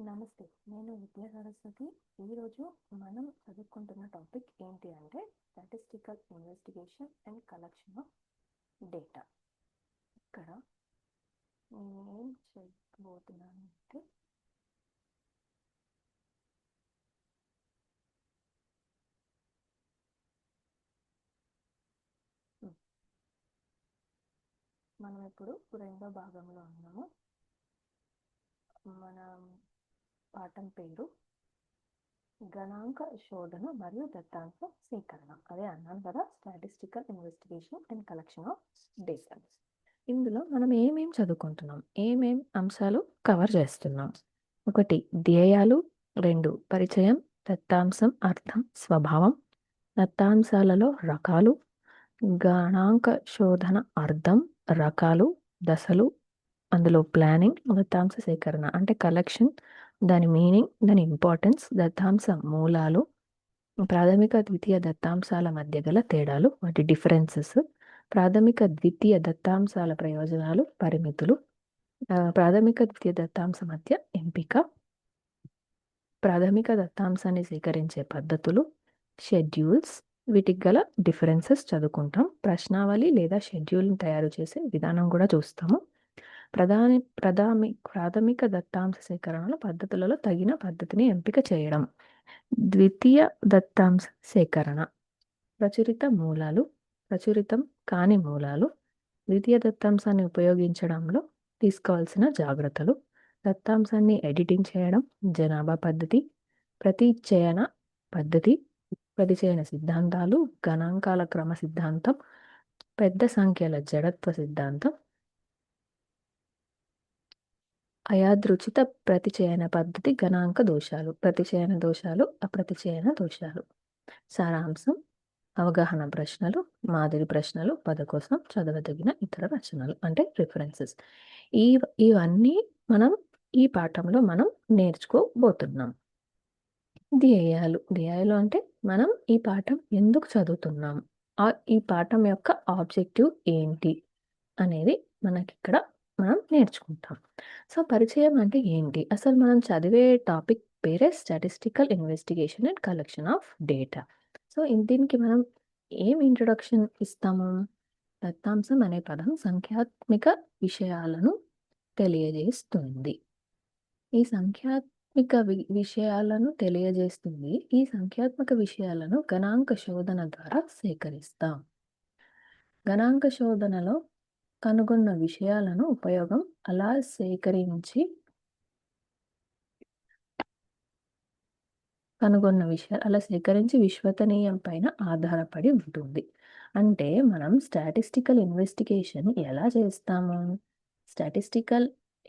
నమస్తే. నేను విద్యా సరస్వతి. ఈరోజు మనం చదువుకుంటున్న టాపిక్ ఏంటి అంటే statistical investigation and collection of data. ఇక్కడ నేనేం చేయబోతున్నాను అంటే మనం ఇప్పుడు రెండో భాగంలో ఉన్నాము. మన పాఠం పేరు గణాంక శోధన మరియు దత్తాంశ సేకరణ. అదే అన్నాను కదా, statistical investigation and collection of data. ఇందులో మనం ఏమేం చదువుకుంటున్నాం, ఏమేం అంశాలు కవర్ చేస్తున్నాం? 1 ధ్యేయాలు, 2 పరిచయం, దత్తాంశం అర్థం స్వభావం, దత్తాంశాలలో రకాలు, గణాంక శోధన అర్థం, రకాలు, దశలు, అందులో ప్లానింగ్, దత్తాంశ సేకరణ అంటే కలెక్షన్, దాని మీనింగ్, దాని ఇంపార్టెన్స్, దత్తాంశ మూలాలు, ప్రాథమిక ద్వితీయ దత్తాంశాల మధ్య గల తేడాలు, వాటి డిఫరెన్సెస్, ప్రాథమిక ద్వితీయ దత్తాంశాల ప్రయోజనాలు, పరిమితులు, ప్రాథమిక ద్వితీయ దత్తాంశ మధ్య ఎంపిక, ప్రాథమిక దత్తాంశాన్ని సేకరించే పద్ధతులు, షెడ్యూల్స్, వీటికి గల డిఫరెన్సెస్ చదువుకుంటాం. ప్రశ్నావళి లేదా షెడ్యూల్ని తయారు చేసే విధానం కూడా చూస్తాము. ప్రాథమిక దత్తాంశ సేకరణల పద్ధతులలో తగిన పద్ధతిని ఎంపిక చేయడం. ద్వితీయ దత్తాంశ సేకరణ, ప్రచురిత మూలాలు, ప్రచురితం కాని మూలాలు, ద్వితీయ దత్తాంశాన్ని ఉపయోగించడంలో తీసుకోవాల్సిన జాగ్రత్తలు, దత్తాంశాన్ని ఎడిటింగ్ చేయడం, జనాభా పద్ధతి, ప్రతిచయన పద్ధతి, ప్రతిచయన సిద్ధాంతాలు, గణాంకాల క్రమ సిద్ధాంతం, పెద్ద సంఖ్యల జడత్వ సిద్ధాంతం, అయాదృచిత ప్రతిచయన పద్ధతి, గణాంక దోషాలు, ప్రతిచయన దోషాలు, అప్రతిచయన దోషాలు. సారాంశం, అవగాహన ప్రశ్నలు, మాదిరి ప్రశ్నలు, పద కోసం చదవదగిన ఇతర రచనలు అంటే రిఫరెన్సెస్. ఇవన్నీ మనం ఈ పాఠంలో మనం నేర్చుకోబోతున్నాం. ధ్యేయాలు అంటే మనం ఈ పాఠం ఎందుకు చదువుతున్నాం, ఈ పాఠం యొక్క ఆబ్జెక్టివ్ ఏంటి అనేది మనకి ఇక్కడ మనం నేర్చుకుంటాం. సో పరిచయం అంటే ఏంటి? అసలు మనం చదివే టాపిక్ పేరే statistical investigation and collection of data. So దీనికి మనం ఏం ఇంట్రొడక్షన్ ఇస్తాము? దత్తాంశం అనే పదం సంఖ్యాత్మక విషయాలను తెలియజేస్తుంది. ఈ సంఖ్యాత్మక విషయాలను తెలియజేస్తుంది. ఈ సంఖ్యాత్మక విషయాలను గణాంక శోధన ద్వారా సేకరిస్తాం. గణాంక శోధనలో కనుగొన్న విషయాలను ఉపయోగం అలా సేకరించి విశ్వసనీయం పైన ఆధారపడి ఉంటుంది. అంటే మనం స్టాటిస్టికల్ ఇన్వెస్టిగేషన్ ఎలా చేస్తాము? స్టాటిస్టికల్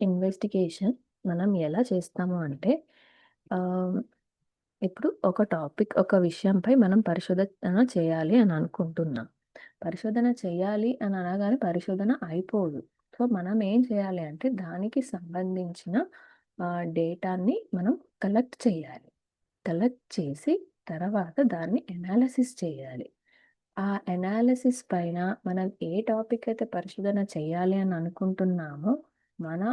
ఇన్వెస్టిగేషన్ మనం ఎలా చేస్తాము అంటే ఇప్పుడు ఒక విషయంపై మనం పరిశోధన చేయాలి అని అనుకుంటున్నాం. పరిశోధన చేయాలి అని అనగానే పరిశోధన అయిపోదు. సో మనం ఏం చేయాలి అంటే దానికి సంబంధించిన డేటాని మనం కలెక్ట్ చేయాలి. కలెక్ట్ చేసి తర్వాత దాన్ని ఎనాలిసిస్ చేయాలి. ఆ ఎనాలిసిస్ పైన మనం ఏ టాపిక్ అయితే పరిశోధన చేయాలి అని అనుకుంటున్నామో మన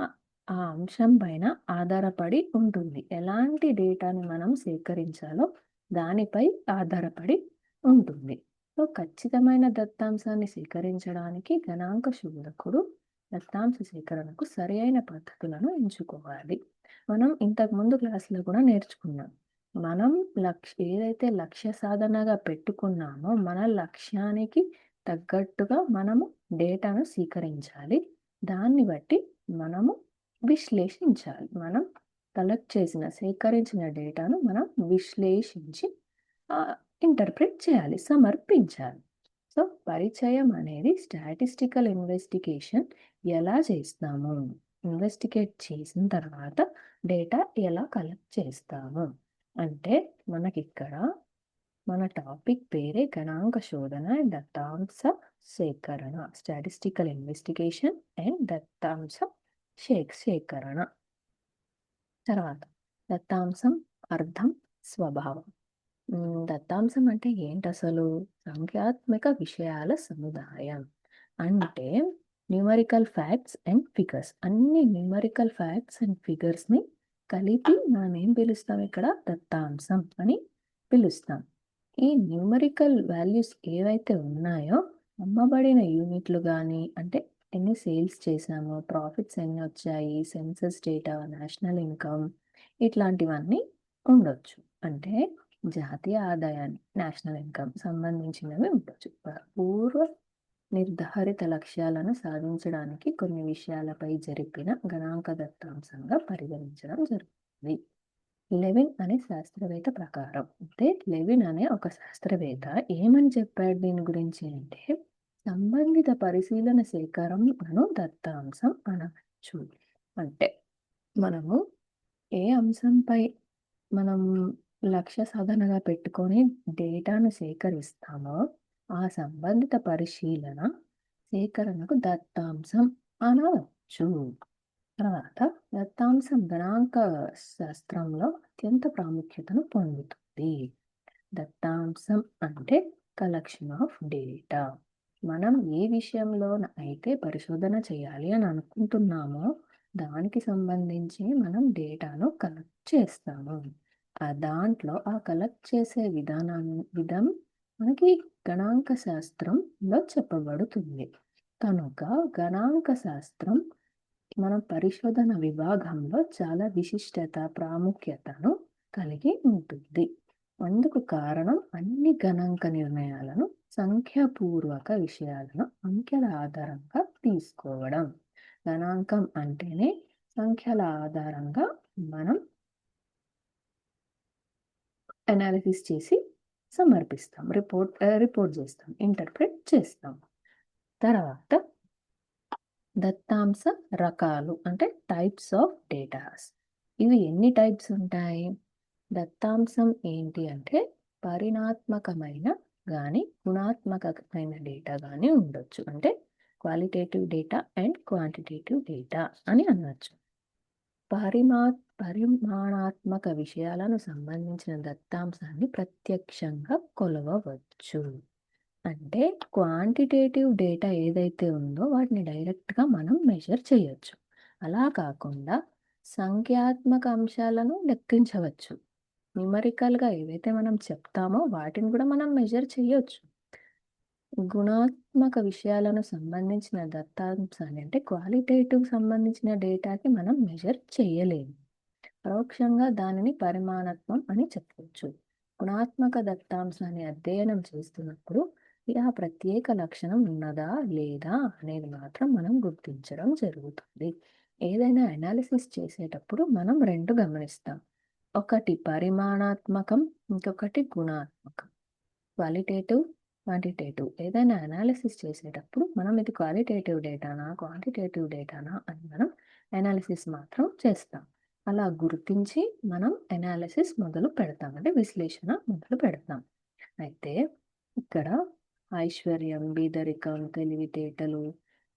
ఆ అంశం పైన ఆధారపడి ఉంటుంది. ఎలాంటి డేటాని మనం సేకరించాలో దానిపై ఆధారపడి ఉంటుంది. సో ఖచ్చితమైన దత్తాంశాన్ని సేకరించడానికి గణాంక శోధకుడు దత్తాంశ సేకరణకు సరైన పద్ధతులను ఎంచుకోవాలి. మనం ఇంతకుముందు క్లాసులో కూడా నేర్చుకున్నాం. మనం ఏదైతే లక్ష్య సాధనగా పెట్టుకున్నామో మన లక్ష్యానికి తగ్గట్టుగా మనము డేటాను స్వీకరించాలి. దాన్ని బట్టి మనము విశ్లేషించాలి. మనం కలెక్ట్ చేసిన సేకరించిన డేటాను మనం విశ్లేషించి ఇంటర్ప్రిట్ చేయాలి, సమర్పించాలి. సో పరిచయం అనేది స్టాటిస్టికల్ ఇన్వెస్టిగేషన్ ఎలా చేస్తాము, ఇన్వెస్టిగేట్ చేసిన తర్వాత డేటా ఎలా కలెక్ట్ చేస్తాము అంటే మనకిక్కడ మన టాపిక్ పేరే గణాంక శోధన అండ్ దత్తాంశ సేకరణ, స్టాటిస్టికల్ ఇన్వెస్టిగేషన్ అండ్ దత్తాంశ సేకరణ. తర్వాత దత్తాంశం అర్థం స్వభావం. దత్తాంశం అంటే ఏంటి? అసలు సంఖ్యాత్మక విషయాల సముదాయం. అంటే న్యూమరికల్ ఫ్యాక్ట్స్ అండ్ ఫిగర్స్. అన్ని న్యూమరికల్ ఫ్యాక్ట్స్ అండ్ ఫిగర్స్ని కలిపి మనం ఏం పిలుస్తాం ఇక్కడ? దత్తాంశం అని పిలుస్తాం. ఈ న్యూమరికల్ వాల్యూస్ ఏవైతే ఉన్నాయో అమ్మబడిన యూనిట్లు కానీ, అంటే ఎన్ని సేల్స్ చేసామో, ప్రాఫిట్స్ ఎన్ని వచ్చాయి, సెన్సస్ డేటా, నేషనల్ ఇన్కమ్, ఇట్లాంటివన్నీ ఉండొచ్చు. అంటే జాతీయ ఆదాయాన్ని, నేషనల్ ఇన్కమ్ సంబంధించినవి ఉండొచ్చు. పూర్వ నిర్ధారిత లక్ష్యాలను సాధించడానికి కొన్ని విషయాలపై జరిపిన గణాంక దత్తాంశంగా పరిగణించడం జరుగుతుంది. లెవిన్ అనే శాస్త్రవేత్త ప్రకారం, అంటే లెవిన్ అనే ఒక శాస్త్రవేత్త ఏమని చెప్పాడు దీని గురించి అంటే, సంబంధిత పరిశీలన సేకరణను దత్తాంశం అనవచ్చు. అంటే మనము ఏ అంశంపై మనం లక్ష్య సాధనగా పెట్టుకొని డేటాను సేకరిస్తామో ఆ సంబంధిత పరిశీలన సేకరణకు దత్తాంశం అనవచ్చు. తర్వాత దత్తాంశం గణాంక శాస్త్రంలో అత్యంత ప్రాముఖ్యతను పొందుతుంది. దత్తాంశం అంటే కలెక్షన్ ఆఫ్ డేటా. మనం ఏ విషయంలో అయితే పరిశోధన చేయాలి అని అనుకుంటున్నామో దానికి సంబంధించి మనం డేటాను కలెక్ట్ చేస్తాము. దాంట్లో ఆ కలెక్ట్ చేసే విధం మనకి గణాంక శాస్త్రంలో చెప్పబడుతుంది. కనుక గణాంక శాస్త్రం మన పరిశోధన విభాగంలో చాలా విశిష్టత, ప్రాముఖ్యతను కలిగి ఉంటుంది. అందుకు కారణం అన్ని గణాంక నిర్ణయాలను సంఖ్యాపూర్వక విషయాలను అంకెల ఆధారంగా తీసుకోవడం. గణాంకం అంటేనే సంఖ్యల ఆధారంగా మనం అనాలిసిస్ చేసి సమర్పిస్తాం, రిపోర్ట్ చేస్తాం, ఇంటర్ప్రెట్ చేస్తాం. తర్వాత దత్తాంశ రకాలు అంటే టైప్స్ ఆఫ్ డేటాస్. ఇవి ఎన్ని టైప్స్ ఉంటాయి? దత్తాంశం ఏంటి అంటే పరిమాణాత్మకమైన కానీ గుణాత్మకమైన డేటా కానీ ఉండొచ్చు. అంటే qualitative data and quantitative data అని అనవచ్చు. పరిమాణాత్మక విషయాలను సంబంధించిన దత్తాంశాన్ని ప్రత్యక్షంగా కొలవవచ్చు. అంటే క్వాంటిటేటివ్ డేటా ఏదైతే ఉందో వాటిని డైరెక్ట్గా మనం మెజర్ చేయొచ్చు. అలా కాకుండా సంఖ్యాత్మక అంశాలను లెక్కించవచ్చు. న్యూమరికల్గా ఏవైతే మనం చెప్తామో వాటిని కూడా మనం మెజర్ చేయొచ్చు. గుణాత్మక విషయాలను సంబంధించిన దత్తాంశాన్ని అంటే క్వాలిటేటివ్ సంబంధించిన డేటాకి మనం మెజర్ చేయలేము. పరోక్షంగా దానిని పరిమాణాత్మకం అని చెప్పవచ్చు. గుణాత్మక దత్తాంశాన్ని అధ్యయనం చేస్తున్నప్పుడు ఆ ప్రత్యేక లక్షణం ఉన్నదా లేదా అనేది మాత్రం మనం గుర్తించడం జరుగుతుంది. ఏదైనా అనాలిసిస్ చేసేటప్పుడు మనం రెండు గమనిస్తాం. ఒకటి పరిమాణాత్మకం, ఇంకొకటి గుణాత్మకం. Qualitative, quantitative. ఏదైనా అనాలిసిస్ చేసేటప్పుడు మనం ఇది క్వాలిటేటివ్ డేటానా, క్వాంటిటేటివ్ డేటానా అని మనం అనాలిసిస్ మాత్రం చేస్తాం. అలా గుర్తించి మనం అనాలిసిస్ మొదలు పెడతాం, అంటే విశ్లేషణ మొదలు పెడతాం. అయితే ఇక్కడ ఐశ్వర్యం, బీదరికం, తెలివితేటలు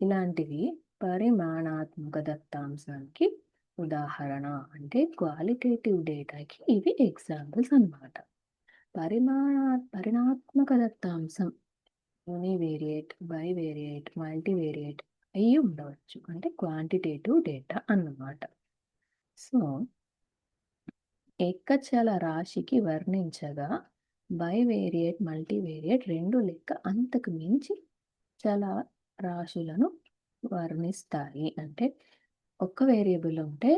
ఇలాంటివి పరిమాణాత్మక దత్తాంశానికి ఉదాహరణ. అంటే క్వాలిటేటివ్ డేటాకి ఇవి ఎగ్జాంపుల్స్ అన్నమాట. పరిమాణాత్మక దత్తాంశం యూనివేరియేట్, బైవేరియేట్, మల్టీవేరియేట్ అయ్యి ఉండవచ్చు. అంటే క్వాంటిటేటివ్ డేటా అన్నమాట. సో ఏకచల రాశికి వర్ణించగా బైవేరియేట్, మల్టీవేరియేట్ రెండు లెక్క అంతకు మించి చల రాశులను వర్ణిస్తాయి. అంటే ఒక్క వేరియబుల్ ఉంటే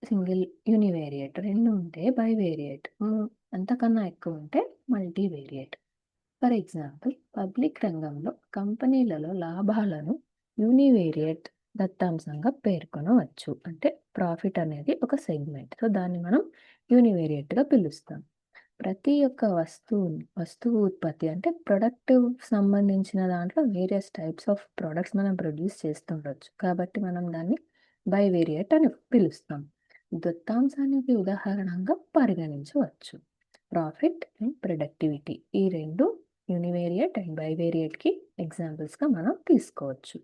సింగిల్ యూనివేరియేట్, రెండు ఉంటే బైవేరియేట్, అంతకన్నా ఎక్కువ ఉంటే మల్టీవేరియేట్. ఫర్ ఎగ్జాంపుల్ పబ్లిక్ రంగంలో కంపెనీలలో లాభాలను యూనివేరియేట్ దత్తాంశంగా పేర్కొనవచ్చు. అంటే ప్రాఫిట్ అనేది ఒక సెగ్మెంట్, సో దాన్ని మనం యూనివేరియేట్గా పిలుస్తాం. ప్రతి ఒక్క వస్తువు ఉత్పత్తి అంటే ప్రొడక్ట్ సంబంధించిన దాంట్లో వేరియస్ టైప్స్ ఆఫ్ ప్రొడక్ట్స్ మనం ప్రొడ్యూస్ చేస్తుండొచ్చు, కాబట్టి మనం దాన్ని బైవేరియేట్ అని పిలుస్తాం. దత్తాంశానికి ఉదాహరణగా పరిగణించవచ్చు. ప్రాఫిట్ అండ్ ప్రొడక్టివిటీ ఈ రెండు యూనివేరియేట్ అండ్ బైవేరియేట్కి ఎగ్జాంపుల్స్గా మనం తీసుకోవచ్చు.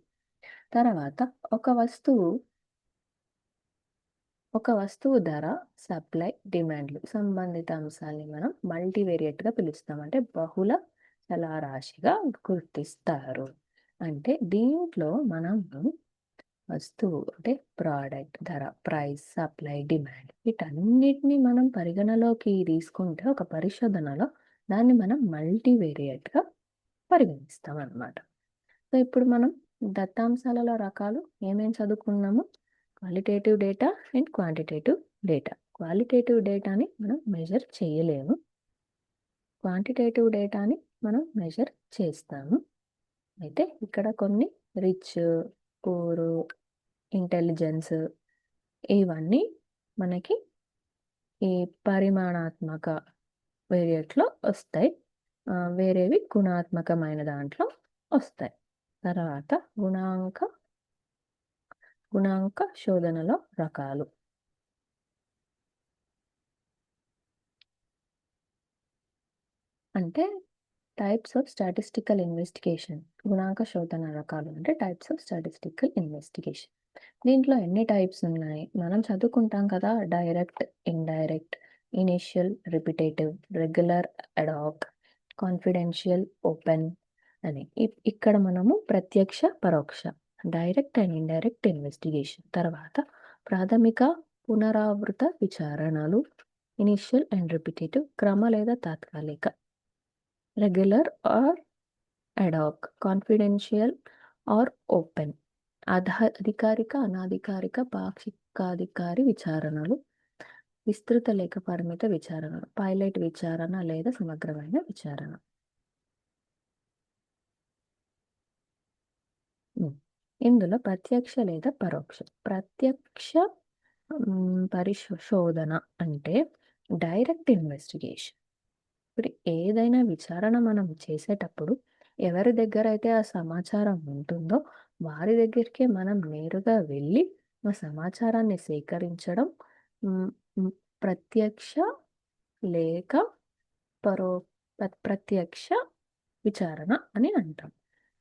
తర్వాత ఒక వస్తువు ధర, సప్లై, డిమాండ్లు సంబంధిత అంశాన్ని మనం మల్టీవేరియేట్గా పిలుస్తాం. అంటే బహుళ చలరాశిగా గుర్తిస్తారు. అంటే దీంట్లో మనం వస్తువు అంటే ప్రోడక్ట్, ధర, ప్రైస్, సప్లై, డిమాండ్ వీటన్నిటిని మనం పరిగణలోకి తీసుకుంటే ఒక పరిశోధనలో దాన్ని మనం మల్టీవేరియేట్గా పరిగణిస్తాం అన్నమాట. సో ఇప్పుడు మనం దత్తాంశాలలో రకాలు ఏమేం చదువుకున్నాము? Qualitative data and quantitative data. Qualitative డేటాని మనం మెజర్ చేయలేము, క్వాంటిటేటివ్ డేటాని మనం మెజర్ చేస్తాము. అయితే ఇక్కడ కొన్ని రిచ్, పూర్, ఇంటెలిజెన్స్ ఇవన్నీ మనకి ఈ పరిమాణాత్మక వేరియట్లో వస్తాయి. వేరేవి గుణాత్మకమైన దాంట్లో వస్తాయి. తర్వాత గుణాంక శోధనలో రకాలు. అంటే టైప్స్ ఆఫ్ స్టాటిస్టికల్ ఇన్వెస్టిగేషన్. గుణాంక శోధన రకాలు అంటే టైప్స్ ఆఫ్ స్టాటిస్టికల్ ఇన్వెస్టిగేషన్. దీంట్లో ఎన్ని టైప్స్ ఉన్నాయి మనం చదువుకుంటాం కదా. Direct, indirect, initial, repetitive, regular, ad hoc, confidential, open అని. ఇక్కడ మనము ప్రత్యక్ష, పరోక్ష, డైరెక్ట్ అండ్ ఇండైరెక్ట్ ఇన్వెస్టిగేషన్. తర్వాత ప్రాథమిక, పునరావృత విచారణలు, ఇనిషియల్ అండ్ రిపిటేటివ్, క్రమ లేదా తాత్కాలిక, regular or ad hoc, confidential or open, అధికారిక, అనాధికారిక, పాక్షికాధికారి విచారణలు, విస్తృత లేక పరిమిత విచారణలు, పైలట్ విచారణ లేదా సమగ్రమైన విచారణ. ఇందులో ప్రత్యక్ష లేదా పరోక్ష. ప్రత్యక్ష పరిశోధన అంటే డైరెక్ట్ ఇన్వెస్టిగేషన్. ఇప్పుడు ఏదైనా విచారణ మనం చేసేటప్పుడు ఎవరి దగ్గర అయితే ఆ సమాచారం ఉంటుందో వారి దగ్గరికి మనం నేరుగా వెళ్ళి ఆ సమాచారాన్ని సేకరించడం ప్రత్యక్ష లేక ప్రత్యక్ష విచారణ అని అంటాం.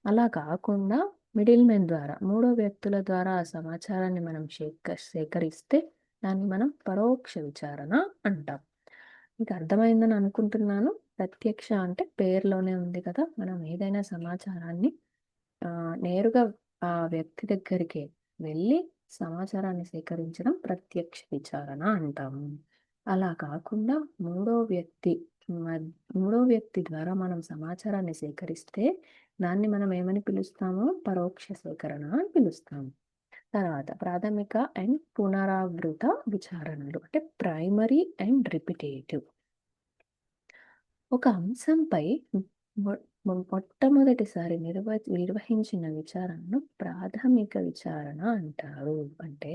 అలా కాకుండా మిడిల్ మెన్ ద్వారా, మూడో వ్యక్తుల ద్వారా ఆ సమాచారాన్ని మనం సేకరిస్తే దాన్ని మనం పరోక్ష విచారణ అంటాం. మీకు అర్థమైందని అనుకుంటున్నాను. ప్రత్యక్ష అంటే పేరులోనే ఉంది కదా, మనం ఏదైనా సమాచారాన్ని నేరుగా ఆ వ్యక్తి దగ్గరికి వెళ్ళి సమాచారాన్ని సేకరించడం ప్రత్యక్ష విచారణ అంటాము. అలా కాకుండా మూడో వ్యక్తి ద్వారా మనం సమాచారాన్ని సేకరిస్తే దాన్ని మనం ఏమని పిలుస్తాము? పరోక్ష సేకరణ అని పిలుస్తాము. తర్వాత ప్రాథమిక అండ్ పునరావృత విచారణలు అంటే ప్రైమరీ అండ్ రిపిటేటివ్. ఒక అంశంపై మొట్టమొదటిసారి నిర్వహించిన విచారణను ప్రాథమిక విచారణ అంటారు. అంటే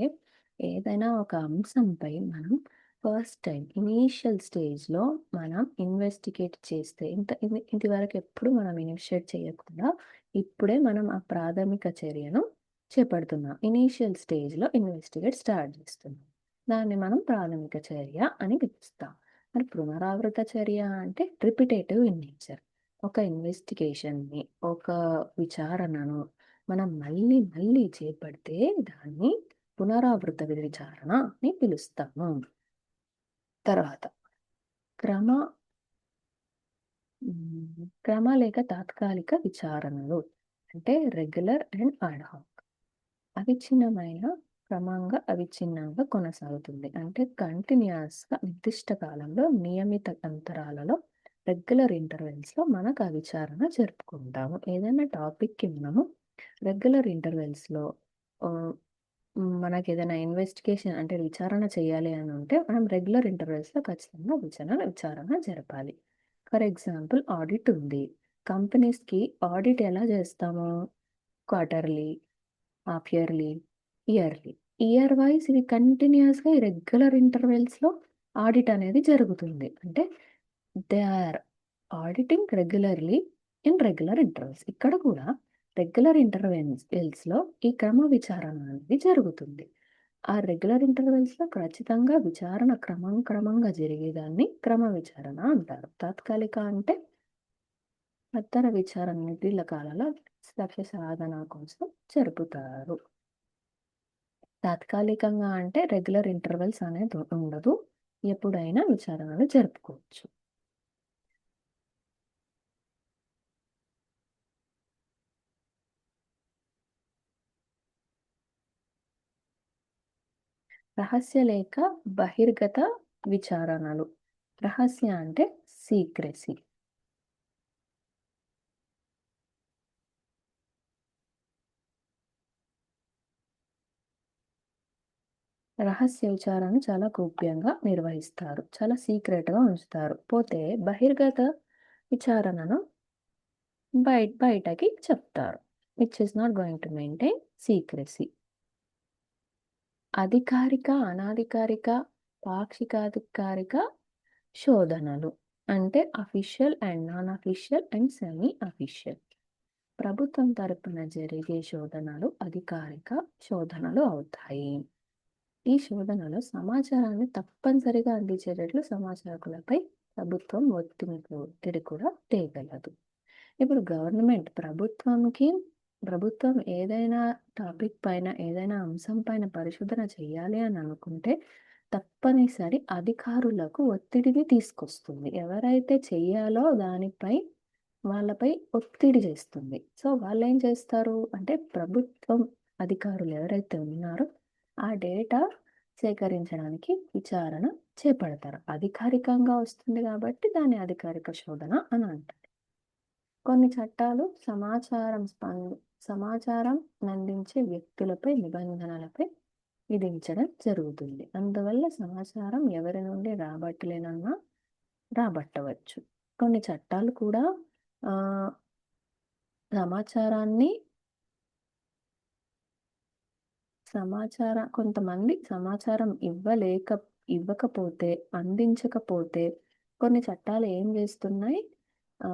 ఏదైనా ఒక అంశంపై మనం ఫస్ట్ టైం ఇనీషియల్ స్టేజ్లో మనం ఇన్వెస్టిగేట్ చేస్తే, ఇంటి వరకు ఎప్పుడు మనం ఇనిషియేట్ చేయకుండా ఇప్పుడే మనం ఆ ప్రాథమిక చర్యను చేపడుతున్నాం. ఇనీషియల్ స్టేజ్లో ఇన్వెస్టిగేట్ స్టార్ట్ చేస్తున్నాం. దాన్ని మనం ప్రాథమిక చర్య అని పిలుస్తాం. మరి పునరావృత చర్య అంటే రిపిటేటివ్ ఇన్ నేచర్. ఒక ఇన్వెస్టిగేషన్ని, ఒక విచారణను మనం మళ్ళీ మళ్ళీ చేపడితే దాన్ని పునరావృత విచారణ అని పిలుస్తాము. తర్వాత క్రమ లేక తాత్కాలిక విచారణలు అంటే రెగ్యులర్ అండ్ అడాక్. అవిచ్ఛిన్నంగా కొనసాగుతుంది. అంటే కంటిన్యూస్గా నిర్దిష్ట కాలంలో నియమిత అంతరాలలో రెగ్యులర్ ఇంటర్వెల్స్లో మనకు ఆ విచారణ జరుపుకుంటాము. ఏదైనా టాపిక్కి మనము రెగ్యులర్ ఇంటర్వెల్స్లో మనకి ఏదైనా ఇన్వెస్టిగేషన్ అంటే విచారణ చేయాలి అని ఉంటే మనం రెగ్యులర్ ఇంటర్వెల్స్లో ఖచ్చితంగా విచారణ జరపాలి. ఫర్ ఎగ్జాంపుల్ ఆడిట్ ఉంది. కంపెనీస్కి ఆడిట్ ఎలా చేస్తాము? Quarterly, half yearly, yearly. Year wise ఇవి కంటిన్యూస్గా రెగ్యులర్ ఇంటర్వెల్స్లో ఆడిట్ అనేది జరుగుతుంది. అంటే they are auditing regularly in regular intervals. ఇక్కడ కూడా రెగ్యులర్ ఇంటర్వెల్స్లో ఈ క్రమ విచారణ అనేది జరుగుతుంది. ఆ రెగ్యులర్ ఇంటర్వెల్స్లో ఖచ్చితంగా విచారణ క్రమంగా జరిగేదాన్ని క్రమ విచారణ అంటారు. తాత్కాలిక అంటే ఉత్తర విచారణ నిర్దిష్ట కాలాల లక్ష్య సాధన కోసం జరుపుతారు. తాత్కాలికంగా అంటే రెగ్యులర్ ఇంటర్వెల్స్ అనేది ఉండదు, ఎప్పుడైనా విచారణలు జరుపుకోవచ్చు. రహస్య లేక బహిర్గత విచారణలు. రహస్య అంటే సీక్రెసీ. రహస్య విచారణ చాలా గోప్యంగా నిర్వహిస్తారు. చాలా సీక్రెట్‌గా ఉంచుతారు. పోతే బహిర్గత విచారణను బయటకి చెప్తారు. Which is not going to maintain secrecy. అధికారిక, అనాధికారిక, పాక్షికాధికారిక శోధనలు. అంటే official and non official and semi official. ప్రభుత్వం తరపున జరిగే శోధనలు అధికారిక శోధనలు అవుతాయి. ఈ శోధనలో సమాచారాన్ని తప్పనిసరిగా అందించేటట్లు సమాచారకులపై ప్రభుత్వం ఒత్తిడి కూడా తేగలదు. ఇప్పుడు ప్రభుత్వం ఏదైనా టాపిక్ పైన, ఏదైనా అంశం పైన పరిశోధన చేయాలి అని అనుకుంటే తప్పనిసరి అధికారులకు ఒత్తిడిని తీసుకొస్తుంది. ఎవరైతే చెయ్యాలో వాళ్ళపై ఒత్తిడి చేస్తుంది. సో వాళ్ళేం చేస్తారు అంటే ప్రభుత్వం అధికారులు ఎవరైతే ఉన్నారో ఆ డేటా సేకరించడానికి విచారణ చేపడతారు. అధికారికంగా వస్తుంది కాబట్టి దాన్ని అధికారిక శోధన అని అంటారు. కొన్ని చట్టాలు సమాచారం అందించే వ్యక్తులపై నిబంధనలపై విధించడం జరుగుతుంది. అందువల్ల సమాచారం ఎవరి నుండి రాబట్టలేనన్నా రాబట్టవచ్చు. కొన్ని చట్టాలు కూడా సమాచారాన్ని కొంతమంది సమాచారం ఇవ్వకపోతే, అందించకపోతే కొన్ని చట్టాలు ఏం చేస్తున్నాయి?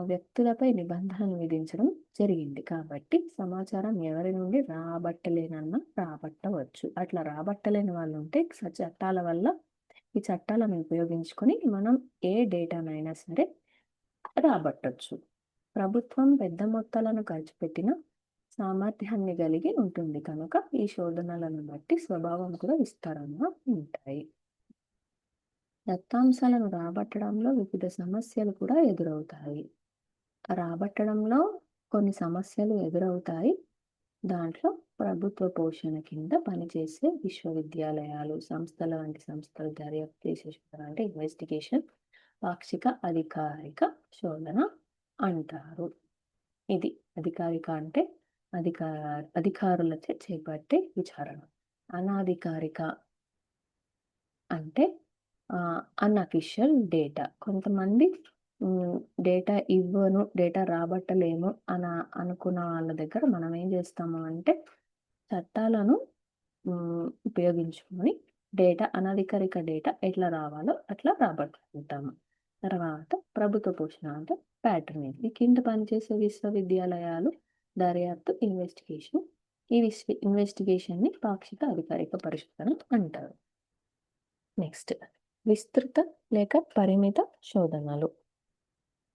వ్యక్తులపై నిబంధనలు విధించడం జరిగింది. కాబట్టి సమాచారం ఎవరి నుండి రాబట్టలేనన్నా రాబట్టవచ్చు. అట్లా రాబట్టలేని వాళ్ళు ఉంటే చట్టాల వల్ల ఈ చట్టాలను ఉపయోగించుకొని మనం ఏ డేటానైనా సరే రాబట్టొచ్చు. ప్రభుత్వం పెద్ద మొత్తాలను ఖర్చు పెట్టిన సామర్థ్యాన్ని కలిగి ఉంటుంది కనుక ఈ శోధనలను బట్టి స్వభావం కూడా విస్తారంగా ఉంటాయి. దత్తాంశాలను రాబట్టడంలో వివిధ సమస్యలు కూడా ఎదురవుతాయి. రాబట్టడంలో కొన్ని సమస్యలు ఎదురవుతాయి. దాంట్లో ప్రభుత్వ పోషణ కింద పనిచేసే విశ్వవిద్యాలయాలు, సంస్థల వంటి సంస్థలు దర్యాప్తు చేసే శోధన అంటే ఇన్వెస్టిగేషన్, పాక్షిక అధికారిక శోధన అంటారు. ఇది అధికారిక అంటే అధికారులచే చేపట్టే విచారణ. అనాధికారిక అంటే అన్అఫీషియల్ డేటా. కొంతమంది డేటా రాబట్టలేము అనుకున్న వాళ్ళ దగ్గర మనం ఏం చేస్తాము అంటే చట్టాలను ఉపయోగించుకొని అనధికారిక డేటా ఎట్లా రావాలో అట్లా రాబట్టుకుంటాము. తర్వాత ప్రభుత్వ పోషణ అంటే ప్యాటర్నింగ్. ఈ కింద పనిచేసే విశ్వవిద్యాలయాలు దర్యాప్తు ఇన్వెస్టిగేషన్. ఈ ఇన్వెస్టిగేషన్ని పాక్షిక అధికారిక పరిశోధన అంటారు. నెక్స్ట్ విస్తృత లేక పరిమిత శోధనలు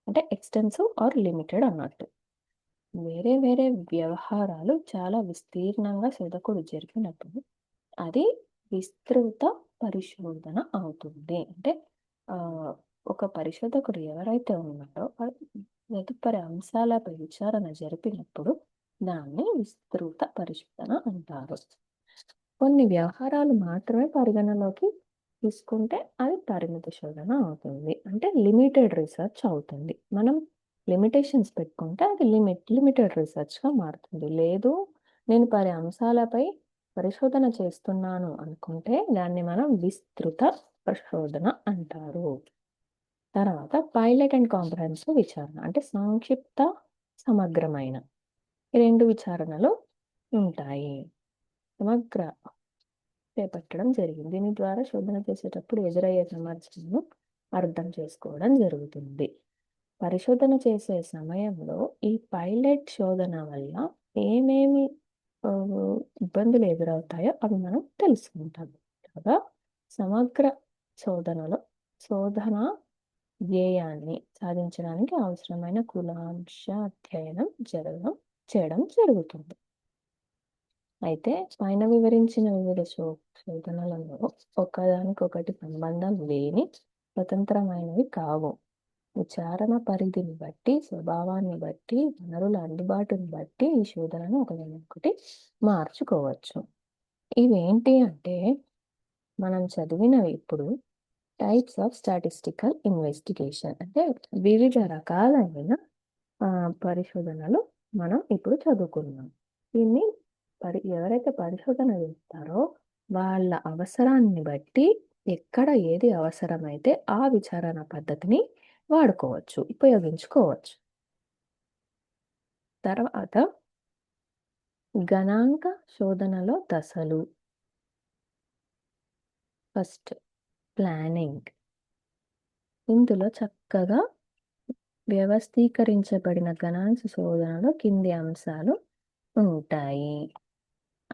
అంటే ఎక్స్టెన్సివ్ ఆర్ లిమిటెడ్ అన్నట్టు. వేరే వేరే వ్యవహారాలు చాలా విస్తీర్ణంగా శోధకుడు జరిపినప్పుడు అది విస్తృత పరిశోధన అవుతుంది. అంటే ఒక పరిశోధకుడు ఎవరైతే ఉన్నారో తదుపరి అంశాలపై విచారణ జరిపినప్పుడు దాన్ని విస్తృత పరిశోధన అంటారు. కొన్ని వ్యవహారాలు మాత్రమే పరిగణలోకి తీసుకుంటే అది పరిమిత శోధన అవుతుంది. అంటే లిమిటెడ్ రీసెర్చ్ అవుతుంది. మనం లిమిటేషన్స్ పెట్టుకుంటే అది లిమిటెడ్ రీసెర్చ్గా మారుతుంది. లేదు నేను అంశాలపై పరిశోధన చేస్తున్నాను అనుకుంటే దాన్ని మనం విస్తృత పరిశోధన అంటారు. తర్వాత పైలట్ అండ్ కాంప్రహెన్సివ్ విచారణ అంటే సంక్షిప్త సమగ్రమైన ఈ రెండు విచారణలు ఉంటాయి. సమగ్ర చేపట్టడం జరిగింది. దీని ద్వారా శోధన చేసేటప్పుడు ఎదురయ్యే సమస్యలను అర్థం చేసుకోవడం జరుగుతుంది. పరిశోధన చేసే సమయంలో ఈ పైలట్ శోధన వల్ల ఏమేమి ఇబ్బందులు ఎదురవుతాయో అవి మనం తెలుసుకుంటాం. కాగా సమగ్ర శోధనలో శోధన ధ్యేయాన్ని సాధించడానికి అవసరమైన కూలంకష అధ్యయనం చేయడం జరుగుతుంది. అయితే పైన వివరించిన వివిధ శోధనలలో ఒకదానికొకటి సంబంధం లేని స్వతంత్రమైనవి కావు. విచారణ పరిధిని బట్టి, స్వభావాన్ని బట్టి, వనరుల అందుబాటుని బట్టి ఈ శోధనను ఒకదానికొకటి మార్చుకోవచ్చు. ఇవేంటి అంటే మనం చదివినవి ఇప్పుడు టైప్స్ ఆఫ్ స్టాటిస్టికల్ ఇన్వెస్టిగేషన్, అంటే వివిధ రకాలైన పరిశోధనలు మనం ఇప్పుడు చదువుకున్నాం. దీన్ని ఎవరైతే పరిశోధన చేస్తారో వాళ్ళ అవసరాన్ని బట్టి ఎక్కడ ఏది అవసరమైతే ఆ విచారణ పద్ధతిని వాడుకోవచ్చు, ఉపయోగించుకోవచ్చు. తర్వాత గణాంక శోధనలో దశలు. First planning. ఇందులో చక్కగా వ్యవస్థీకరించబడిన గణాంక శోధనలో కింది అంశాలు ఉంటాయి.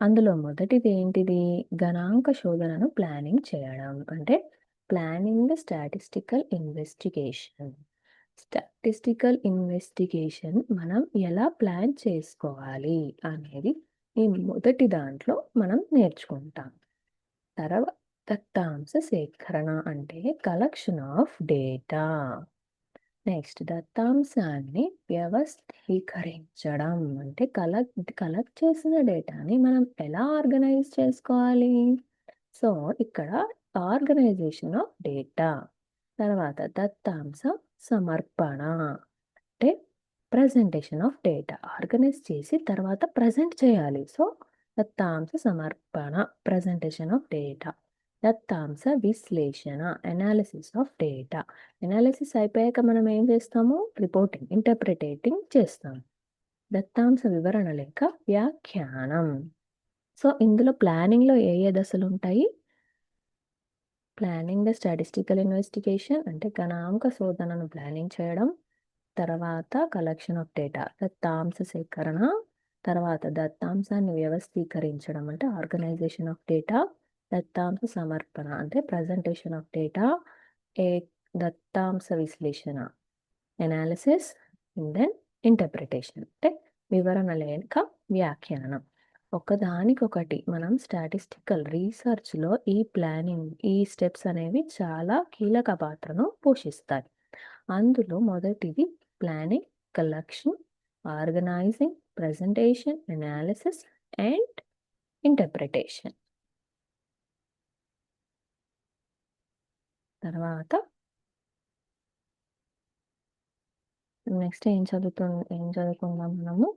అందులో మొదటిది ఏంటిది? గణాంక శోధనను ప్లానింగ్ చేయడం, అంటే planning the statistical investigation. Statistical investigation మనం ఎలా ప్లాన్ చేసుకోవాలి అనేది ఈ మొదటి దాంట్లో మనం నేర్చుకుంటాం. తర్వాత దత్తాంశ సేకరణ, అంటే కలెక్షన్ ఆఫ్ డేటా. నెక్స్ట్ దత్తాంశాన్ని వ్యవస్థీకరించడం, అంటే కలెక్ట్ చేసిన డేటాని మనం ఎలా ఆర్గనైజ్ చేసుకోవాలి. సో ఇక్కడ ఆర్గనైజేషన్ ఆఫ్ డేటా. తర్వాత దత్తాంశ సమర్పణ, అంటే ప్రజెంటేషన్ ఆఫ్ డేటా. ఆర్గనైజ్ చేసి తర్వాత ప్రజెంట్ చేయాలి. సో దత్తాంశ సమర్పణ, ప్రజెంటేషన్ ఆఫ్ డేటా. దత్తాంశ విశ్లేషణ, అనాలిసిస్ ఆఫ్ డేటా. అనాలిసిస్ అయిపోయాక మనం ఏం చేస్తాము? రిపోర్టింగ్, ఇంటర్ప్రిటేటింగ్ చేస్తాం. దత్తాంశ వివరణ లేక వ్యాఖ్యానం. సో ఇందులో ప్లానింగ్లో ఏ ఏ దశలు ఉంటాయి? ప్లానింగ్ ద స్టాటిస్టికల్ ఇన్వెస్టిగేషన్, అంటే గణాంక శోధనను ప్లానింగ్ చేయడం. తర్వాత కలెక్షన్ ఆఫ్ డేటా, దత్తాంశ సేకరణ. తర్వాత దత్తాంశాన్ని వ్యవస్థీకరించడం, అంటే ఆర్గనైజేషన్ ఆఫ్ డేటా. దత్తాంశ సమర్పణ, అంటే ప్రజెంటేషన్ ఆఫ్ డేటా. ఏ దత్తాంశ విశ్లేషణ, ఎనాలిసిస్. దెన్ ఇంటర్ప్రిటేషన్, అంటే వివరణ లేక వ్యాఖ్యానం. ఒకదానికొకటి మనం స్టాటిస్టికల్ రీసెర్చ్లో ఈ ప్లానింగ్, ఈ స్టెప్స్ అనేవి చాలా కీలక పాత్రను పోషిస్తాయి. అందులో మొదటిది planning, collection, organizing, presentation, analysis and interpretation. తర్వాత నెక్స్ట్ ఏం చదువుకుందాం మనము?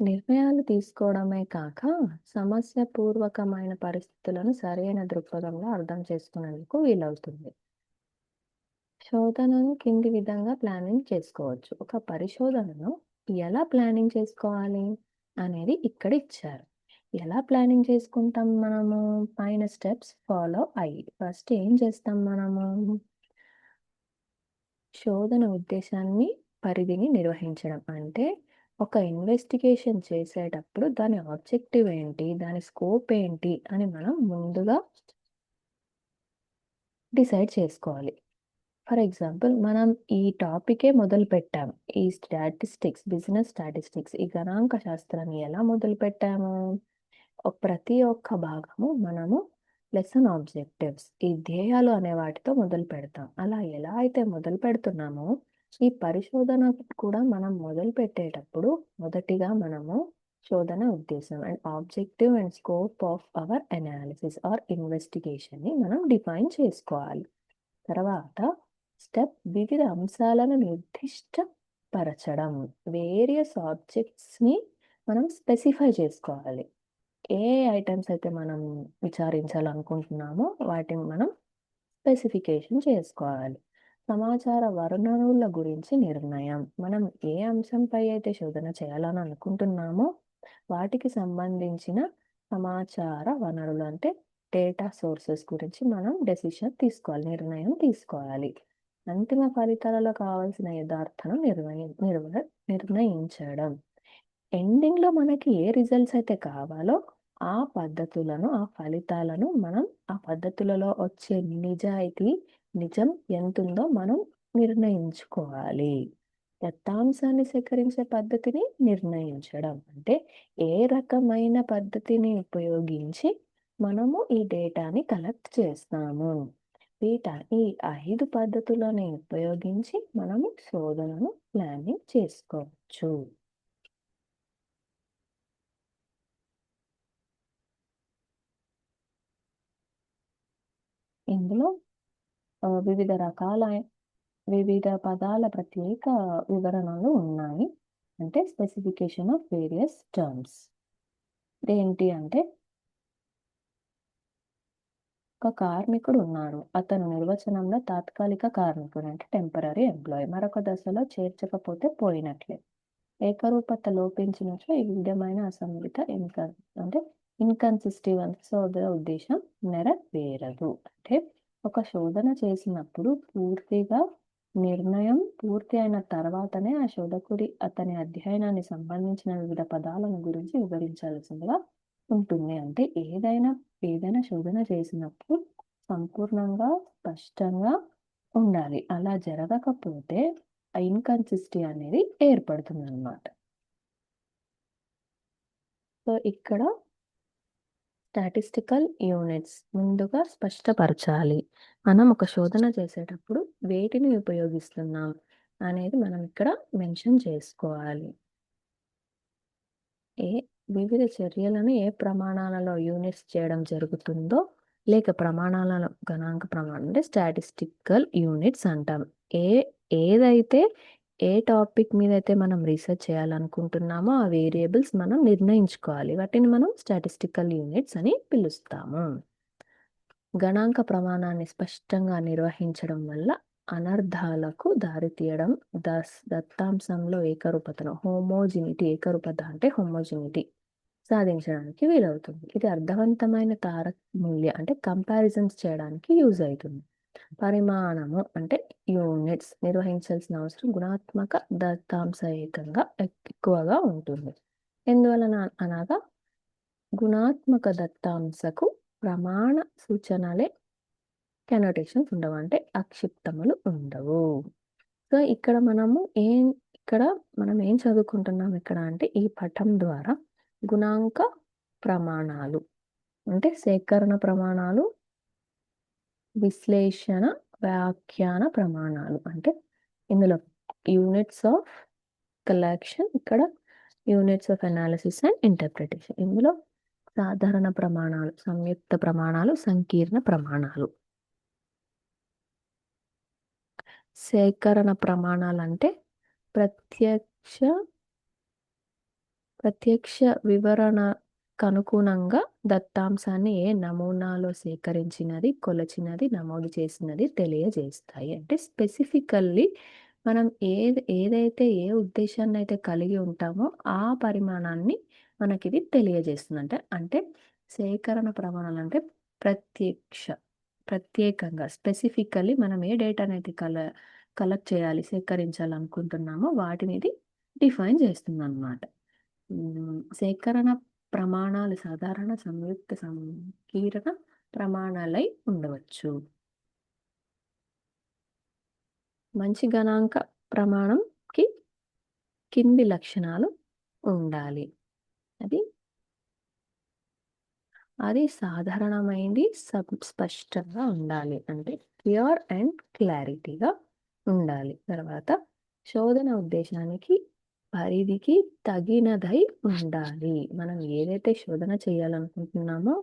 నిర్ణయాలు తీసుకోవడమే కాక సమస్యపూర్వకమైన పరిస్థితులను సరైన దృక్పథంలో అర్థం చేసుకునేందుకు వీలవుతుంది. శోధనను కింది విధంగా ప్లానింగ్ చేసుకోవచ్చు. ఒక పరిశోధనను ఎలా ప్లానింగ్ చేసుకోవాలి అనేది ఇక్కడ ఇచ్చారు. ఎలా ప్లానింగ్ చేసుకుంటాం మనము? పైన స్టెప్స్ ఫాలో అయ్యి ఫస్ట్ ఏం చేస్తాం మనము? శోధన ఉద్దేశాన్ని, పరిధిని నిర్వహించడం, అంటే ఒక ఇన్వెస్టిగేషన్ చేసేటప్పుడు దాని ఆబ్జెక్టివ్ ఏంటి, దాని స్కోప్ ఏంటి అని మనం ముందుగా డిసైడ్ చేసుకోవాలి. ఫర్ ఎగ్జాంపుల్ మనం ఈ టాపికే మొదలు పెట్టాం, ఈ స్టాటిస్టిక్స్, బిజినెస్ స్టాటిస్టిక్స్, ఈ గణాంక శాస్త్రాన్ని ఎలా మొదలు పెట్టాము? ప్రతి ఒక్క భాగము మనము లెసన్ ఆబ్జెక్టివ్స్, ఈ ధ్యేయాలు అనే వాటితో మొదలు పెడతాం. అలా ఎలా అయితే మొదలు పెడుతున్నామో ఈ పరిశోధన కూడా మనం మొదలు పెట్టేటప్పుడు మొదటిగా మనము శోధన ఉద్దేశం and objective and scope of our analysis or ఇన్వెస్టిగేషన్ని మనం డిఫైన్ చేసుకోవాలి. తర్వాత స్టెప్ వివిధ అంశాలను నిర్దిష్టపరచడం, వేరియస్ ఆబ్జెక్ట్స్ని మనం స్పెసిఫై చేసుకోవాలి. ఏ ఐటమ్స్ అయితే మనం విచారించాలనుకుంటున్నామో వాటిని మనం స్పెసిఫికేషన్ చేసుకోవాలి. సమాచార వనరుల గురించి నిర్ణయం, మనం ఏ అంశంపై అయితే శోధన చేయాలని అనుకుంటున్నామో వాటికి సంబంధించిన సమాచార వనరులు, అంటే డేటా సోర్సెస్ గురించి మనం డెసిషన్ తీసుకోవాలి, నిర్ణయం తీసుకోవాలి. అంతిమ ఫలితాలలో కావాల్సిన యథార్థను నిర్ణయించడం. ఎండింగ్లో మనకి ఏ రిజల్ట్స్ అయితే కావాలో ఆ పద్ధతులను, ఆ ఫలితాలను మనం ఆ పద్ధతులలో వచ్చే నిజం ఎంతుందో మనం నిర్ణయించుకోవాలి. దత్తాంశాన్ని సేకరించే పద్ధతిని నిర్ణయించడం, అంటే ఏ రకమైన పద్ధతిని ఉపయోగించి మనము ఈ డేటాని కలెక్ట్ చేస్తాము. ఈ 5 పద్ధతులను ఉపయోగించి మనము శోధనను ప్లానింగ్ చేసుకోవచ్చు. ఇందులో వివిధ పదాల ప్రత్యేక వివరణలు ఉన్నాయి. అంటే స్పెసిఫికేషన్ ఆఫ్ వేరియస్ టర్మ్స్. ఇదేంటి అంటే, ఒక కార్మికుడు ఉన్నాడు. అతను నిర్వచనంలో తాత్కాలిక కార్మికుడు అంటే టెంపరరీ ఎంప్లాయీ. మరొక దశలో చేర్చకపోతే పోయినట్లే. ఏకరూపత లోపించినట్లు ఈ విధమైన అసంబిత అంటే ఇన్కన్సిస్టివ్ అంటే శోధన ఉద్దేశం నెరవేరదు. అంటే ఒక శోధన చేసినప్పుడు నిర్ణయం పూర్తి అయిన తర్వాతనే ఆ శోధకుడి అతని అధ్యయనాన్ని సంబంధించిన వివిధ పదాలను గురించి వివరించాల్సిందిగా ఉంటుంది. అంటే ఏదైనా శోధన చేసినప్పుడు సంపూర్ణంగా స్పష్టంగా ఉండాలి. అలా జరగకపోతే ఇన్కన్సిస్టీ అనేది ఏర్పడుతుందన్నమాట. సో ఇక్కడ స్టాటిస్టికల్ యూనిట్స్ ముందుగా స్పష్టపరచాలి. మనం ఒక శోధన చేసేటప్పుడు వేటిని ఉపయోగిస్తున్నాం అనేది మనం ఇక్కడ మెన్షన్ చేసుకోవాలి. వివిధ చర్యలను ఏ ప్రమాణాలలో యూనిట్స్ చేయడం జరుగుతుందో లేక ప్రమాణాలను గణాంక ప్రమాణం అంటే స్టాటిస్టికల్ యూనిట్స్ అంటాం. ఏదైతే ఏ టాపిక్ మీద అయితే మనం రీసెర్చ్ చేయాలనుకుంటున్నామో ఆ వేరియబుల్స్ మనం నిర్ణయించుకోవాలి. వాటిని మనం స్టాటిస్టికల్ యూనిట్స్ అని పిలుస్తాము. గణాంక ప్రమాణాన్ని స్పష్టంగా నిర్వహించడం వల్ల అనర్థాలకు దారితీయడం, దత్తాంశంలో ఏకరూపత అంటే హోమోజినిటీ సాధించడానికి వీలవుతుంది. ఇది అర్థవంతమైన తారతమ్య అంటే కంపారిజన్స్ చేయడానికి యూజ్ అవుతుంది. పరిమాణము అంటే యూనిట్స్ నిర్వహించాల్సిన అవసరం గుణాత్మక దత్తాంశ ఎక్కువగా ఉంటుంది. ఎందువలన అనగా గుణాత్మక దత్తాంశకు ప్రమాణ సూచనలే కెనోటేషన్స్ ఉండవు, అంటే అక్షిప్తములు ఉండవు. సో ఇక్కడ మనం ఏం చదువుకుంటున్నాం ఇక్కడ అంటే ఈ పటం ద్వారా గుణాంక ప్రమాణాలు అంటే సేకరణ ప్రమాణాలు, విశ్లేషణ వ్యాఖ్యాన ప్రమాణాలు అంటే ఇందులో యూనిట్స్ ఆఫ్ కలెక్షన్, ఇక్కడ units of analysis and interpretation. ఇందులో సాధారణ ప్రమాణాలు, సంయుక్త ప్రమాణాలు, సంకీర్ణ ప్రమాణాలు. సేకరణ ప్రమాణాలు అంటే ప్రత్యక్ష వివరణకు అనుగుణంగా దత్తాంశాన్ని ఏ నమూనాలో సేకరించినది, కొలచినది, నమోదు చేసినది తెలియజేస్తాయి. అంటే స్పెసిఫికల్లీ మనం ఏదైతే ఏ ఉద్దేశాన్ని అయితే కలిగి ఉంటామో ఆ పరిమాణాన్ని మనకిది తెలియజేస్తుంది. అంటే సేకరణ ప్రమాణాలు అంటే ప్రత్యేకంగా స్పెసిఫికల్లీ మనం ఏ డేటాని అయితే కలెక్ట్ చేయాలి, సేకరించాలనుకుంటున్నామో వాటిని ఇది డిఫైన్ చేస్తుంది అన్నమాట. సేకరణ ప్రమాణాలు సాధారణ, సంయుక్త, సంకీర్ణ ప్రమాణాలై ఉండవచ్చు. మంచి గణాంక ప్రమాణంకి కింది లక్షణాలు ఉండాలి. అది సాధారణమైంది, స్పష్టంగా ఉండాలి, అంటే క్లియర్ అండ్ క్లారిటీగా ఉండాలి. తర్వాత శోధన ఉద్దేశానికి పరిధికి తగినదై ఉండాలి. మనం ఏదైతే శోధన చేయాలనుకుంటున్నామో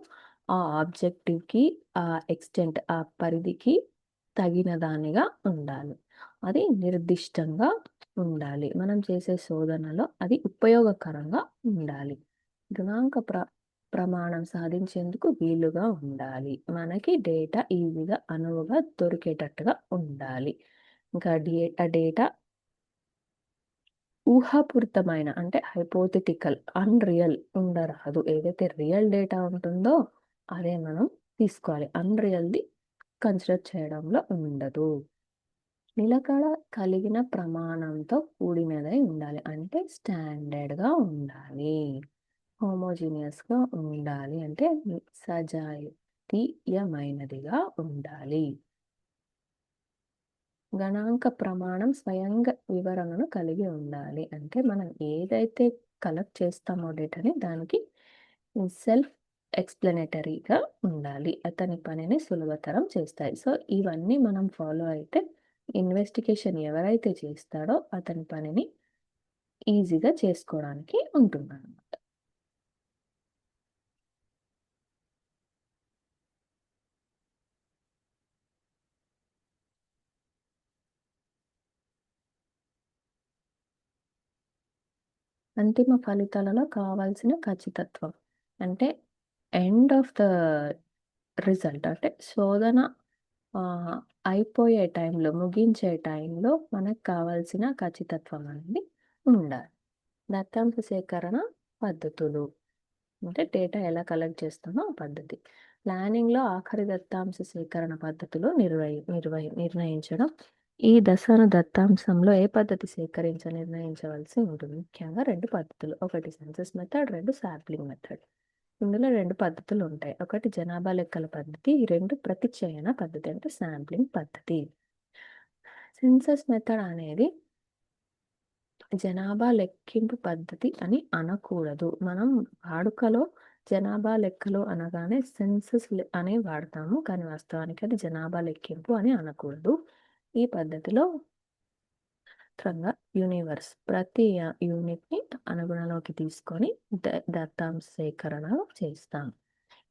ఆ ఆబ్జెక్టివ్కి, ఆ ఎక్స్టెంట్, ఆ పరిధికి తగిన దానిగా ఉండాలి. అది నిర్దిష్టంగా ఉండాలి. మనం చేసే శోధనలో అది ఉపయోగకరంగా ఉండాలి. గణాంక ప్రమాణం సాధించేందుకు వీలుగా ఉండాలి. మనకి డేటా ఈజీగా అనువుగా దొరికేటట్టుగా ఉండాలి. ఇంకా ఆ డేటా ఊహాపూరితమైన అంటే హైపోథెటికల్, అన్రియల్ ఉండరాదు. ఏదైతే రియల్ డేటా ఉంటుందో అదే మనం తీసుకోవాలి. అన్రియల్ది కన్సిడర్ చేయడంలో ఉండదు. నిలకడ కలిగిన ప్రమాణంతో కూడినదై ఉండాలి, అంటే స్టాండర్డ్గా ఉండాలి. హోమోజీనియస్గా ఉండాలి, అంటే సజాతీయమైనదిగా ఉండాలి. గణాంక ప్రమాణం స్వయంగా వివరణను కలిగి ఉండాలి. అంటే మనం ఏదైతే కలెక్ట్ చేస్తామో డేటాని దానికి సెల్ఫ్ ఎక్స్‌ప్లనేటరీగా ఉండాలి. అతని పనిని సులభతరం చేస్తాయి. సో, ఇవన్నీ మనం ఫాలో అయితే ఇన్వెస్టిగేషన్ ఎవరైతే చేస్తాడో అతని పనిని ఈజీగా చేసుకోవడానికి ఉంటుందన్నమాట. అంతిమ ఫలితాలలో కావాల్సిన ఖచ్చితత్వం. అంటే ఎండ్ ఆఫ్ ద రిజల్ట్ అంటే శోధన ఆహ్, అయిపోయే టైంలో, ముగించే టైంలో మనకు కావాల్సిన ఖచ్చితత్వం అనేది ఉండాలి. దత్తాంశ సేకరణ పద్ధతులు. అంటే డేటా ఎలా కలెక్ట్ చేస్తామో ఆ పద్ధతి. ప్లానింగ్‌లో ఆఖరి దత్తాంశ సేకరణ పద్ధతులు నిర్ణయించడం. ఈ దశను దత్తాంశంలో ఏ పద్ధతి నిర్ణయించవలసి ఉంటుంది. ముఖ్యంగా 2 పద్ధతులు. ఒకటి సెన్సస్ మెథడ్, 2 శాంప్లింగ్ మెథడ్. ఇందులో 2 పద్ధతులు ఉంటాయి. ఒకటి జనాభా లెక్కల పద్ధతి, 2 ప్రతిచయన పద్ధతి అంటే శాంప్లింగ్ పద్ధతి. సెన్సస్ మెథడ్ అనేది జనాభా లెక్కింపు పద్ధతి అని అనకూడదు. మనం వాడుకలో జనాభా లెక్కలు అనగానే సెన్సస్ అనే వాడతాము. కానీ వాస్తవానికి అది జనాభా లెక్కింపు అని అనకూడదు. ఈ పద్ధతిలో యూనివర్స్ ప్రతి యూనిట్‌ని అనుగుణలోకి తీసుకొని దత్తాంశ సేకరణ చేస్తాం.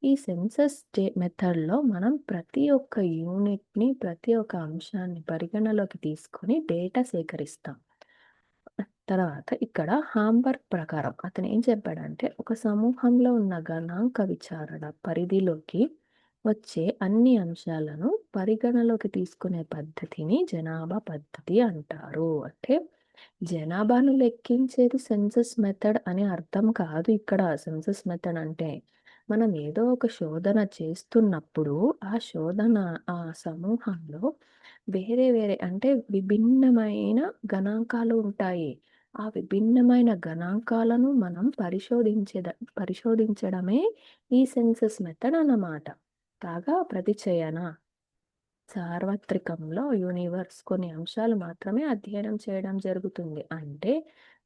ఈ సెన్సస్ మెథడ్‌లో మనం ప్రతి ఒక్క యూనిట్‌ని, ప్రతి ఒక్క అంశాన్ని పరిగణలోకి తీసుకొని డేటా సేకరిస్తాం. తర్వాత ఇక్కడ హాంబర్గ్ ప్రకారం అతను ఏం చెప్పాడంటే, ఒక సమూహంలో ఉన్న గణాంక విచారణ పరిధిలోకి వచ్చే అన్ని అంశాలను పరిగణలోకి తీసుకునే పద్ధతిని జనాభా పద్ధతి అంటారు. అంటే జనాభాను లెక్కించేది సెన్సస్ మెథడ్ అని అర్థం కాదు ఇక్కడ. సెన్సస్ మెథడ్ అంటే మనం ఏదో ఒక శోధన చేస్తున్నప్పుడు ఆ శోధన ఆ సమూహంలో వేరే వేరే అంటే విభిన్నమైన గణాంకాలు ఉంటాయి. ఆ విభిన్నమైన గణాంకాలను మనం పరిశోధించడమే ఈ సెన్సస్ మెథడ్ అన్నమాట. కాగా ప్రతిచయన సార్వత్రికంలో యూనివర్స్ కొన్ని అంశాలు మాత్రమే అధ్యయనం చేయడం జరుగుతుంది. అంటే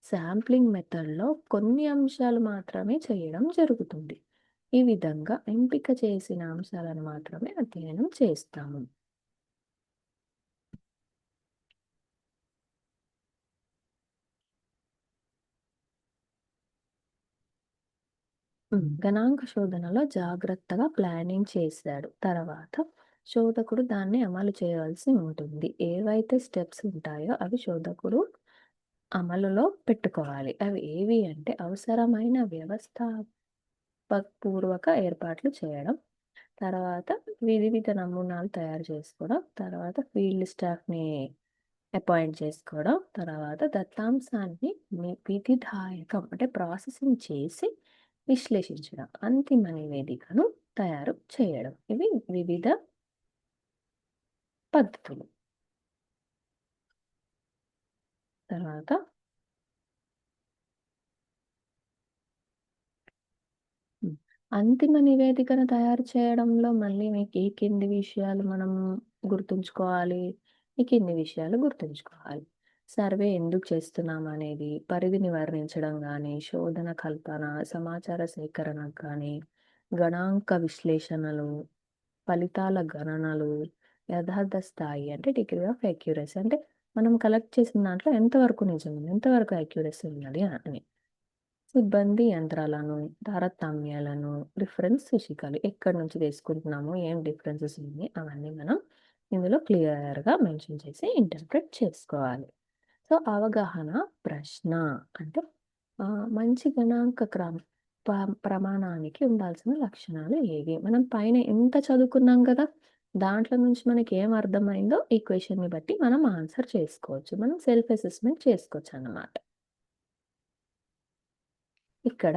శాంప్లింగ్ మెథడ్‌లో కొన్ని అంశాలు మాత్రమే చేయడం జరుగుతుంది. ఈ విధంగా ఎంపిక చేసిన అంశాలను మాత్రమే అధ్యయనం చేస్తాము. గణాంక శోధనలో జాగ్రత్తగా ప్లానింగ్ చేశాడు. తర్వాత శోధకుడు దాన్ని అమలు చేయవలసి ఉంటుంది. ఏవైతే స్టెప్స్ ఉంటాయో అవి శోధకుడు అమలులో పెట్టుకోవాలి. అవి ఏవి అంటే అవసరమైన పూర్వక ఏర్పాట్లు చేయడం. తర్వాత వివిధ నమూనాలు తయారు చేసుకోవడం. తర్వాత ఫీల్డ్ స్టాఫ్‌ని అపాయింట్ చేసుకోవడం. తర్వాత దత్తాంశాన్ని విధిదాయకం అంటే ప్రాసెసింగ్ చేసి విశ్లేషించడం. అంతిమ నివేదికను తయారు చేయడం. ఇవి వివిధ పద్ధతులు. తర్వాత హ్మ్. అంతిమ నివేదికను తయారు చేయడంలో మళ్ళీ మీకు ఈ కింది విషయాలు మనం గుర్తుంచుకోవాలి. ఈ కింది విషయాలు గుర్తుంచుకోవాలి. సర్వే ఎందుకు చేస్తున్నామనేది, పరిధిని వర్ణించడం గానీ, శోధన కల్పన, సమాచార సేకరణ కానీ, గణాంక విశ్లేషణలు, ఫలితాల గణనలు, యథార్థ స్థాయి అంటే డిగ్రీ ఆఫ్ అక్యురసీ అంటే మనం కలెక్ట్ చేసిన దాంట్లో ఎంతవరకు నిజముంది, ఎంతవరకు అక్యురసీ ఉన్నది అని. సిబ్బంది యంత్రాలను, తారతమ్యాలను, రిఫరెన్స్ సూచికలు ఎక్కడి నుంచి తీసుకుంటున్నాము, ఏం డిఫరెన్సెస్ ఉన్నాయి అవన్నీ మనం ఇందులో క్లియర్‌గా మెన్షన్ చేసి ఇంటర్ప్రిట్ చేసుకోవాలి. సో, అవగాహన ప్రశ్న అంటే మంచి గణాంక ప్రమాణానికి ఉండాల్సిన లక్షణాలు ఏవి? మనం పైన ఇంత చదువుకున్నాం గదా! దాంట్లో నుంచి మనకి ఏం అర్థమైందో ఈ క్వెషన్‌ని బట్టి మనం ఆన్సర్ చేసుకోవచ్చు. మనం సెల్ఫ్ అసెస్మెంట్ చేసుకోవచ్చన్నమాట. ఇక్కడ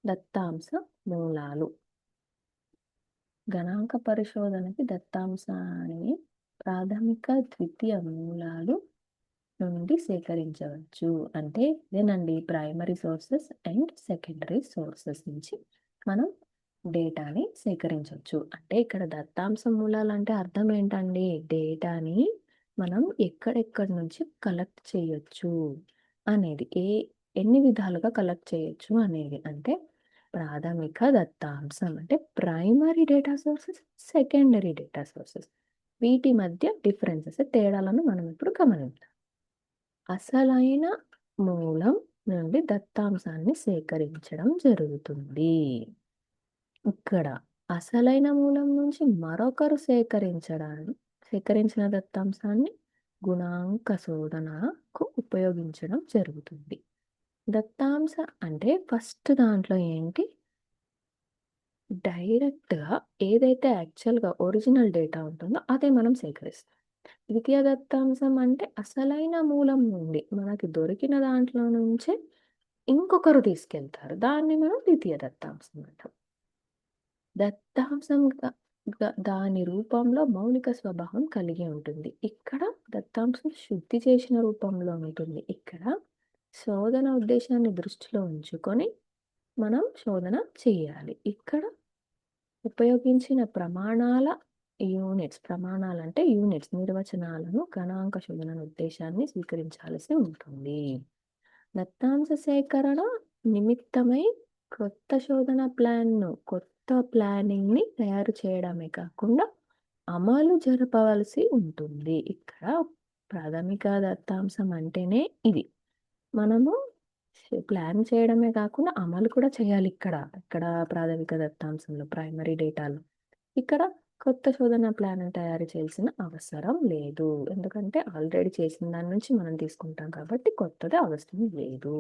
దత్తాంశ మూలాలు. గణాంక పరిశోధనకి దత్తాంశాన్ని ప్రాథమిక, ద్వితీయ మూలాలు నుండి సేకరించవచ్చు. అంటే ఇదేనండి primary sources and secondary sources నుంచి మనం డేటాని సేకరించొచ్చు. అంటే ఇక్కడ దత్తాంశ మూలాలంటే అర్థం ఏంటండి? డేటాని మనం ఎక్కడెక్కడి నుంచి కలెక్ట్ చేయొచ్చు అనేది. ఎన్ని విధాలుగా కలెక్ట్ చేయొచ్చు అనేది. అంటే ప్రాథమిక దత్తాంశం అంటే primary data sources, secondary data sources. వీటి మధ్య డిఫరెన్సెస్, తేడాలను మనం ఇప్పుడు గమనిద్దాం. అసలైన మూలం నుండి దత్తాంశాన్ని సేకరించడం జరుగుతుంది. ఇక్కడ అసలైన మూలం నుంచి మరొకరు సేకరించిన దత్తాంశాన్ని గుణాంక శోధనకు ఉపయోగించడం జరుగుతుంది. దత్తాంశ అంటే ఫస్ట్ దాంట్లో ఏంటి, డైరెక్ట్గా ఏదైతే యాక్చువల్గా ఒరిజినల్ డేటా ఉంటుందో అదే మనం సేకరిస్తాం. ద్వితీయ దత్తాంశం అంటే అసలైన మూలం నుండి మనకి దొరికిన దాంట్లో నుంచే ఇంకొకరు తీసుకెళ్తారు, దాన్ని మనం ద్వితీయ దత్తాంశం అంటాం. దత్తాంశం దాని రూపంలో మౌలిక స్వభావం కలిగి ఉంటుంది. ఇక్కడ దత్తాంశం శుద్ధి చేసిన రూపంలో ఉంటుంది. ఇక్కడ శోధన ఉద్దేశాన్ని దృష్టిలో ఉంచుకొని మనం శోధన చేయాలి. ఇక్కడ ఉపయోగించిన ప్రమాణాలంటే యూనిట్స్, నిర్వచనాలను గణాంక శోధన ఉద్దేశాన్ని స్వీకరించాల్సి ఉంటుంది. దత్తాంశ సేకరణ నిమిత్తమై కొత్త శోధన ప్లానింగ్ని తయారు చేయడమే కాకుండా అమలు జరపవలసి ఉంటుంది. ఇక్కడ ప్రాథమిక దత్తాంశం అంటేనే ఇది. మనము ప్లాన్ చేయడమే కాకుండా అమలు కూడా చేయాలి. ఇక్కడ ప్రాథమిక దత్తాంశంలో, ప్రైమరీ డేటాలో ఇక్కడ కొత్త శోధన ప్లాన్ తయారు చేయాల్సిన అవసరం లేదు. ఎందుకంటే ఆల్రెడీ చేసిన దాని నుంచి మనం తీసుకుంటాం కాబట్టి కొత్తది అవసరం లేదు.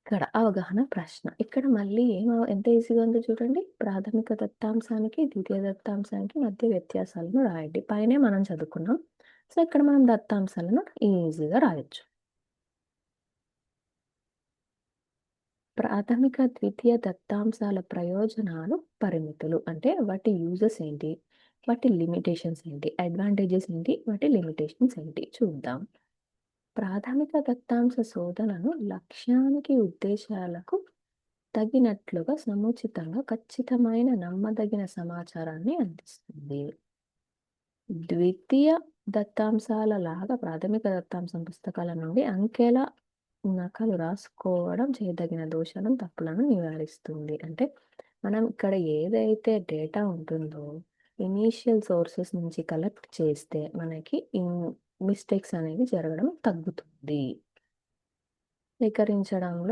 ఇక్కడ అవగాహన ప్రశ్న. ఇక్కడ మళ్ళీ ఎంత ఈజీగా ఉందో చూడండి. ప్రాథమిక దత్తాంశానికి ద్వితీయ దత్తాంశానికి మధ్య వ్యత్యాసాలను రాయండి. పైనే మనం చదువుకున్నాం. సో ఇక్కడ మనం దత్తాంశాలను ఈజీగా రాయొచ్చు. ప్రాథమిక ద్వితీయ దత్తాంశాల ప్రయోజనాలు, పరిమితులు అంటే వాటి యూజెస్ ఏంటి, వాటి లిమిటేషన్స్ ఏంటి, అడ్వాంటేజెస్ ఏంటి, వాటి లిమిటేషన్స్ ఏంటి చూద్దాం. ప్రాథమిక దత్తాంశ శోధనను లక్ష్యానికి, ఉద్దేశాలకు తగినట్లుగా సముచితంగా ఖచ్చితమైన నమ్మదగిన సమాచారాన్ని అందిస్తుంది. ద్వితీయ దత్తాంశాల లాగా ప్రాథమిక దత్తాంశం పుస్తకాల నుండి అంకెల నకలు రాసుకోవడం చేయదగిన దోషాలను, తప్పులను నివారిస్తుంది. అంటే మనం ఇక్కడ ఏదైతే డేటా ఉంటుందో ఇనీషియల్ సోర్సెస్ నుంచి కలెక్ట్ చేస్తే మనకి మిస్టేక్స్ అనేవి జరగడం తగ్గుతుంది. సేకరించడంలో